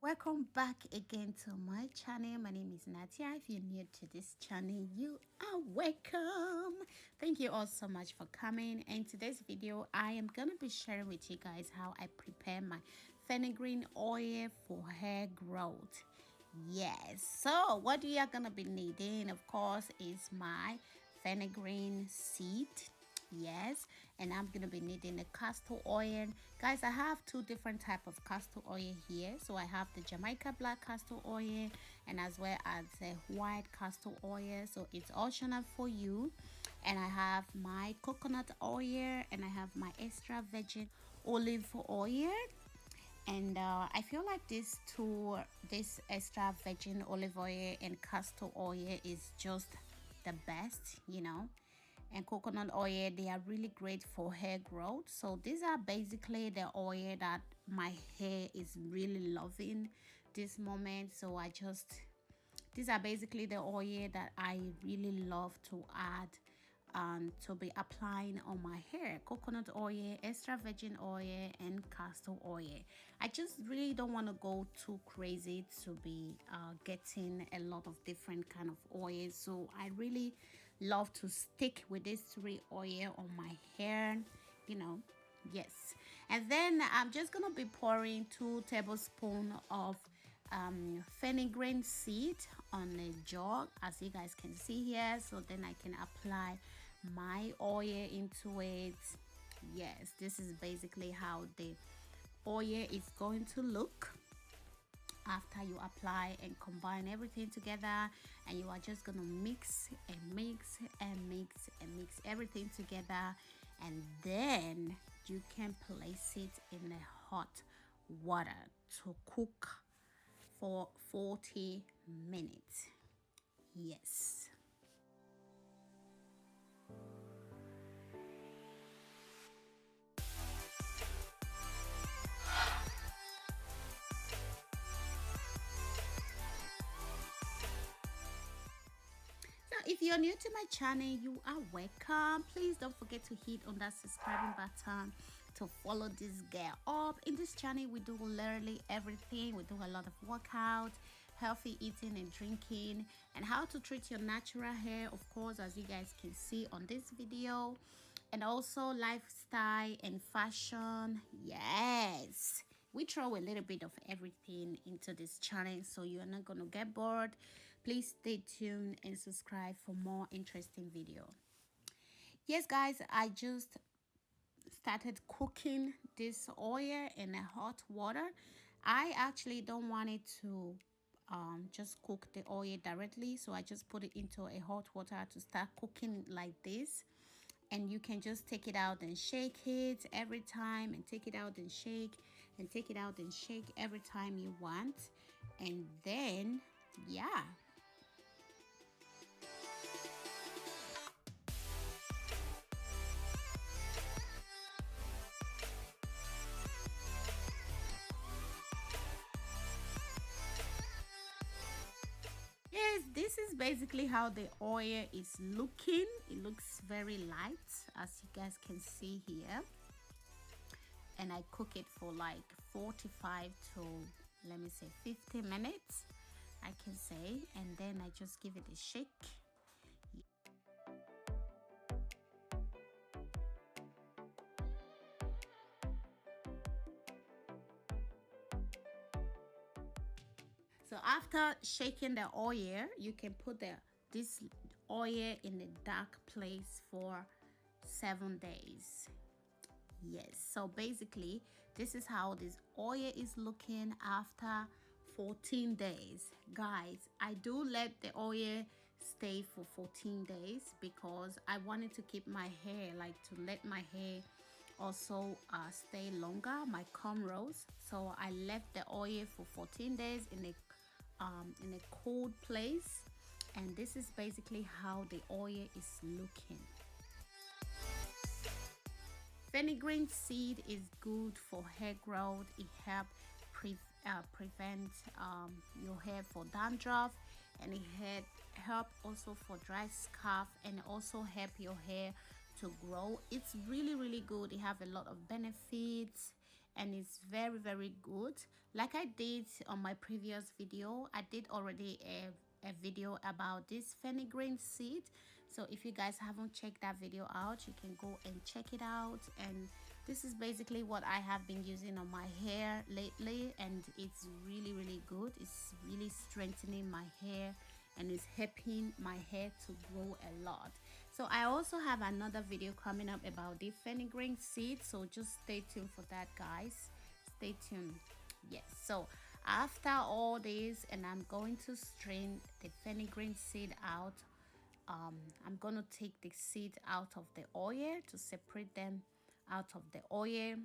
Welcome back again to my channel. My name is Natia. If you're new to this channel, you are welcome. Thank you all so much for coming. In today's video, I am gonna be sharing with you guys how I prepare my fenugreek oil for hair growth. Yes, so what we are gonna be needing, of course, is my fenugreek seed. Yes, and I'm gonna be needing the castor oil. Guys, I have two different type of castor oil here. So I have the Jamaica black castor oil and as well as the white castor oil, so it's optional for you. And I have my coconut oil and I have my extra virgin olive oil. And I feel like this extra virgin olive oil and castor oil is just the best, and coconut oil, they are really great for hair growth. So these are basically the oil that my hair is really loving this moment. So these are basically the oil that I really love to add and to be applying on my hair: coconut oil, extra virgin oil, and castor oil. I just really don't want to go too crazy to be getting a lot of different kind of oils, so I really love to stick with these three oil on my hair. Yes. And then I'm just gonna be pouring 2 tablespoons of fenugreek seed on a jug, as you guys can see here, so then I can apply my oil into it. Yes, this is basically how the oil is going to look after you apply and combine everything together. And you are just gonna mix and mix and mix and mix everything together, and then you can place it in the hot water to cook for 40 minutes. Yes. So if you're new to my channel, you are welcome. Please don't forget to hit on that subscribing button to follow this girl up. In this channel, we do literally everything. We do a lot of workout, healthy eating and drinking, and how to treat your natural hair, of course, as you guys can see on this video, and also lifestyle and fashion. Yes, we throw a little bit of everything into this channel, so you're not gonna get bored. Please stay tuned and subscribe for more interesting video. Yes guys, I just started cooking this oil in a hot water. I actually don't want it to just cook the oil directly, so I just put it into a hot water to start cooking like this. And you can just take it out and shake it every time, and take it out and shake, and take it out and shake every time you want. And then yeah, yes, this is basically how the oil is looking. It looks very light, as you guys can see here. And I cook it for like 45 to, let me say, 50 minutes, I can say. And then I just give it a shake. So after shaking the oil, you can put this oil in a dark place for 7 days. Yes, so basically this is how this oil is looking after 14 days. Guys, I do let the oil stay for 14 days because I wanted to keep my hair, like to let my hair also stay longer, my cornrows. So I left the oil for 14 days in a cold place, and this is basically how the oil is looking. Fenugreek seed is good for hair growth. It helps prevent your hair for dandruff, and it help also for dry scalp, and also help your hair to grow. It's really good. It have a lot of benefits, and it's very, very good. Like I did on my previous video, I did already a video about this fenugreek seed. So if you guys haven't checked that video out, you can go and check it out. And this is basically what I have been using on my hair lately, and it's really good. It's really strengthening my hair and it's helping my hair to grow a lot. So I also have another video coming up about the fenugreek seeds, so just stay tuned for that, guys. Stay tuned. Yes, so after all this, and I'm going to strain the fenugreek seed out. I'm gonna take the seed out of the oil to separate them out of the oil,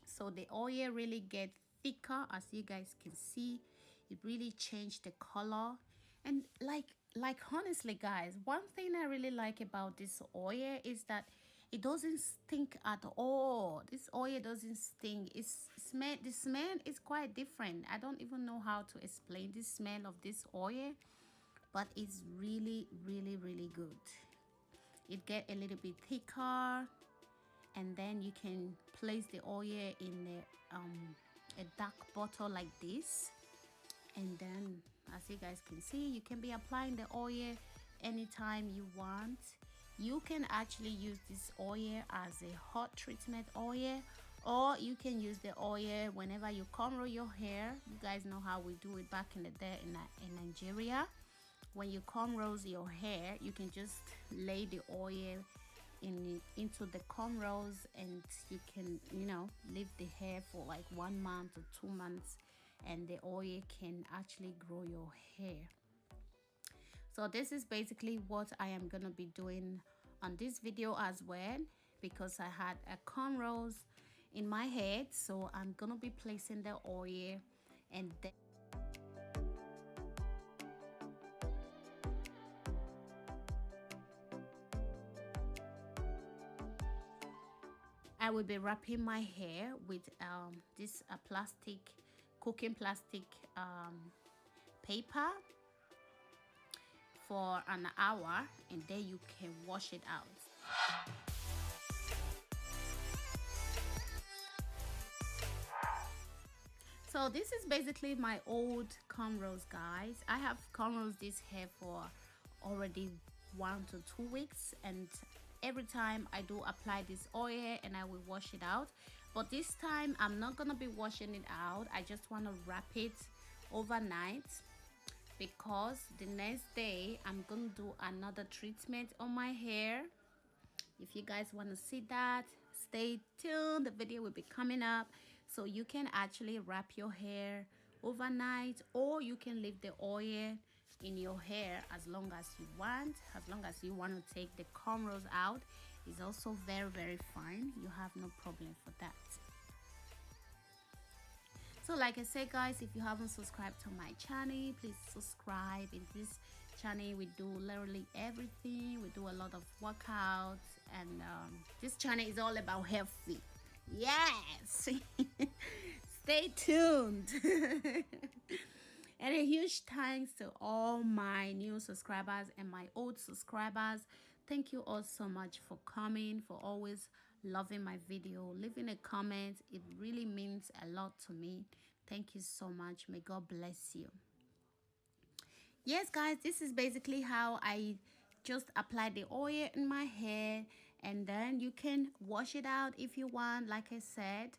so the oil really get thicker. As you guys can see, it really changed the color. And like honestly, guys, one thing I really like about this oil is that it doesn't stink at all. This oil doesn't stink. The smell is quite different. I don't even know how to explain the smell of this oil, but it's really good. It get a little bit thicker, and then you can place the oil in a dark bottle like this, and then as you guys can see, you can be applying the oil anytime you want. You can actually use this oil as a hot treatment oil, or you can use the oil whenever you cornrow your hair. You guys know how we do it back in the day in Nigeria. When you cornrows your hair, you can just lay the oil into the cornrows, and you can, you know, leave the hair for like 1 month or 2 months, and the oil can actually grow your hair. So this is basically what I am gonna be doing on this video as well, because I had a cornrows in my head. So I'm gonna be placing the oil, and then I will be wrapping my hair with this plastic, cooking plastic paper for an hour, and then you can wash it out. So this is basically my old cornrows, guys. I have cornrows this hair for already 1 to 2 weeks, and every time I do apply this oil and I will wash it out. But this time I'm not gonna be washing it out. I just want to wrap it overnight, because the next day I'm gonna do another treatment on my hair. If you guys want to see that, stay tuned. The video will be coming up. So you can actually wrap your hair overnight, or you can leave the oil in your hair as long as you want. As long as you want to take the cornrows out, it's also very fine. You have no problem for that. So like I said, guys, if you haven't subscribed to my channel, please subscribe. In this channel we do literally everything. We do a lot of workouts, and this channel is all about healthy. Yes. Stay tuned. And a huge thanks to all my new subscribers and my old subscribers. Thank you all so much for coming, for always loving my video, leaving a comment. It really means a lot to me. Thank you so much. May God bless you. Yes, guys, this is basically how I just apply the oil in my hair, and then you can wash it out if you want, like I said,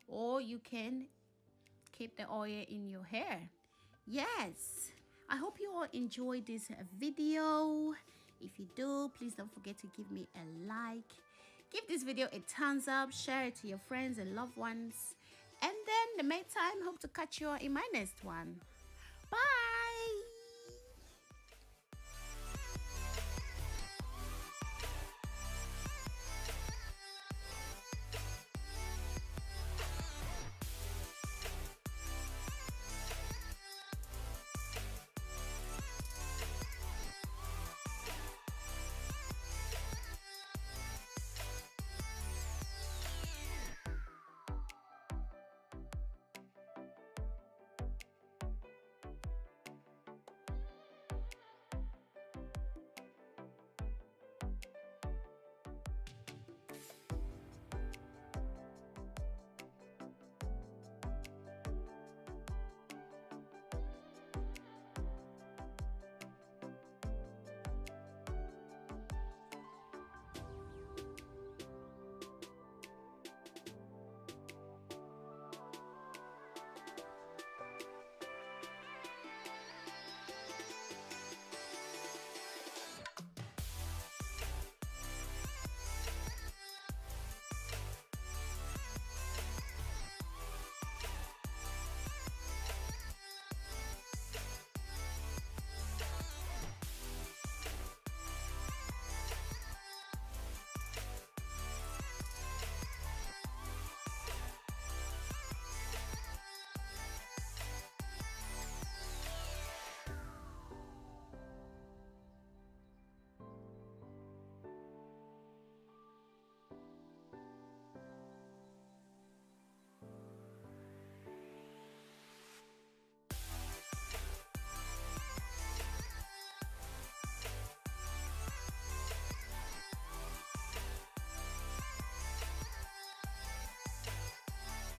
or you can keep the oil in your hair. Yes, I hope you all enjoyed this video. If you do, please don't forget to give me a like. Give this video a thumbs up, share it to your friends and loved ones. And then in the meantime, hope to catch you all in my next one. Bye.